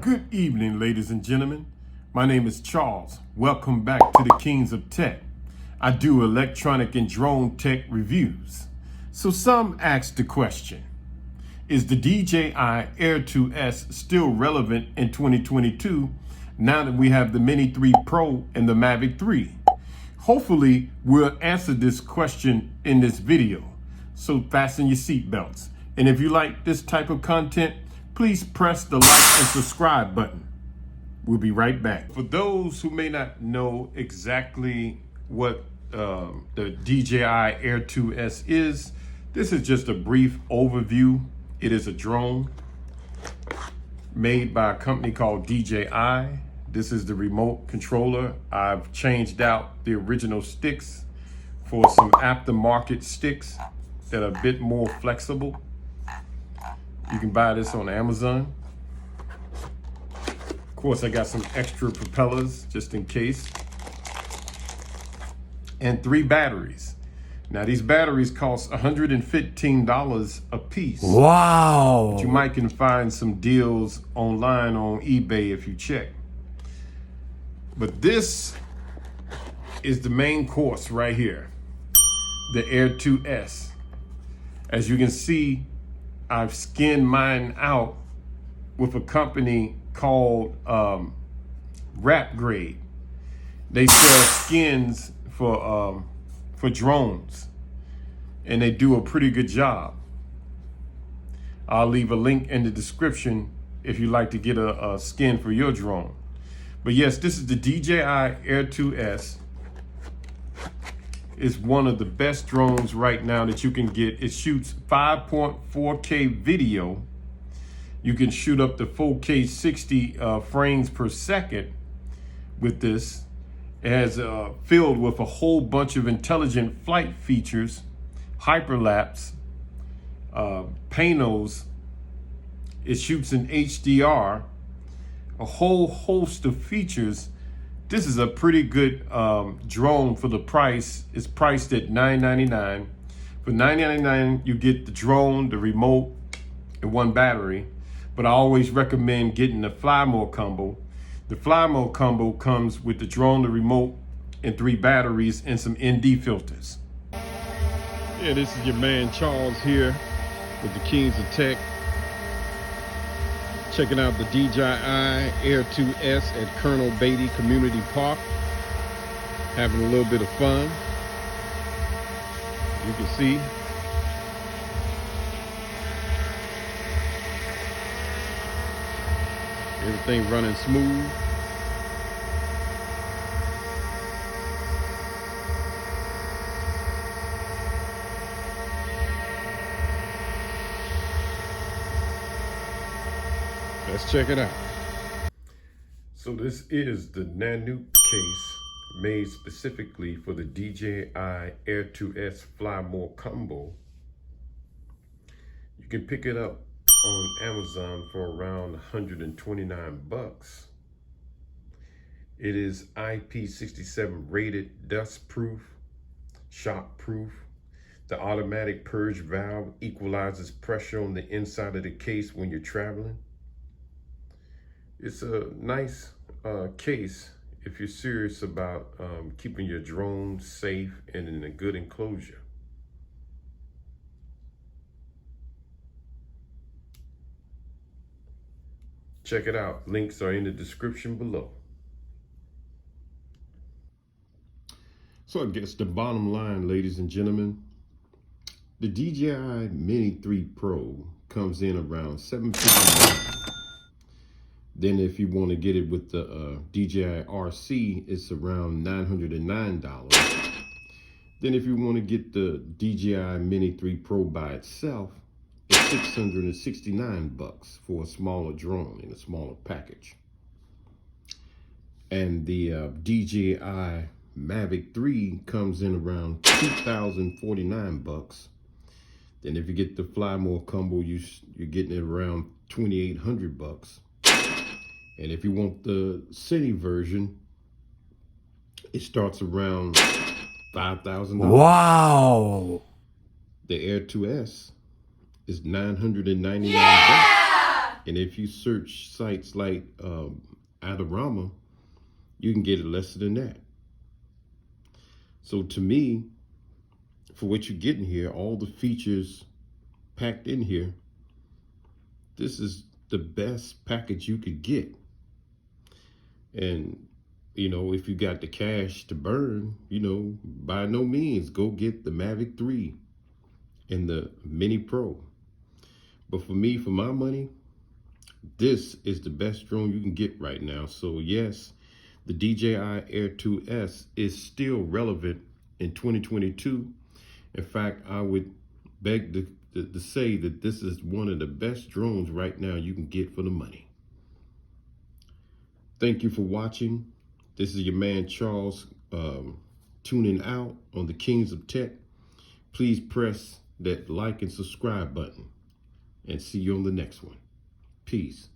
Good evening, ladies and gentlemen. My name is Charles. Welcome back to the Kings of Tech. I do electronic and drone tech reviews. So some ask the question, is the DJI AIR2s still relevant in 2022 now that we have the Mini 3 Pro and the Mavic 3? Hopefully, we'll answer this question in this video. So fasten your seatbelts. And if you like this type of content, please press the like and subscribe button. We'll be right back. For those who may not know exactly what the DJI AIR2s is, this is just a brief overview. It is a drone made by a company called DJI. This is the remote controller. I've changed out the original sticks for some aftermarket sticks that are a bit more flexible. You can buy this on Amazon. Of course, I got some extra propellers just in case. And 3 batteries. Now, these batteries cost $115 a piece. Wow. But you might can find some deals online on eBay if you check. But this is the main course right here, the AIR2s. As you can see, I've skinned mine out with a company called Wrap Grade. They sell skins for drones, and they do a pretty good job. I'll leave a link in the description if you'd like to get a skin for your drone. But yes, this is the DJI AIR2s. It's one of the best drones right now that you can get. It shoots 5.4K video. You can shoot up to 4K 60 frames per second with this. It has filled with a whole bunch of intelligent flight features, hyperlapse, panos. It shoots in HDR, a whole host of features. This is a pretty good drone for the price. It's priced at $999. For $999, you get the drone, the remote, and 1 battery. But I always recommend getting the Fly More combo. The Fly More combo comes with the drone, the remote, and 3 batteries and some ND filters. Yeah, this is your man Charles here with the Kings of Tech. Checking out the DJI AIR2s at Colonel Beatty Community Park. Having a little bit of fun. You can see. Everything running smooth. Let's check it out. So this is the Nanook case made specifically for the DJI AIR2s Fly More combo. You can pick it up on Amazon for around 129 bucks. It is IP67 rated, dust proof, shock proof. The automatic purge valve equalizes pressure on the inside of the case when you're traveling. It's a nice case if you're serious about keeping your drone safe and in a good enclosure. Check it out. Links are in the description below. So I guess the bottom line, ladies and gentlemen, the DJI Mini 3 Pro comes in around $750. Then if you want to get it with the DJI RC, it's around $909. Then if you want to get the DJI Mini 3 Pro by itself, it's $669 for a smaller drone in a smaller package. And the DJI Mavic 3 comes in around $2,049. Then if you get the Fly More combo, you're getting it around $2,800. And if you want the city version, it starts around $5,000. Wow. The AIR2s is $999. And if you search sites like Adorama, you can get it less than that. So to me, for what you're getting here, all the features packed in here, this is the best package you could get. And, you know, if you got the cash to burn, you know, by no means, go get the Mavic 3 and the Mini Pro. But for me, for my money, this is the best drone you can get right now. So yes, the DJI AIR2s is still relevant in 2022. In fact, I would beg to say that this is one of the best drones right now you can get for the money. Thank you for watching. This is your man Charles tuning out on the Kings of Tech. Please press that like and subscribe button, and see you on the next one. Peace.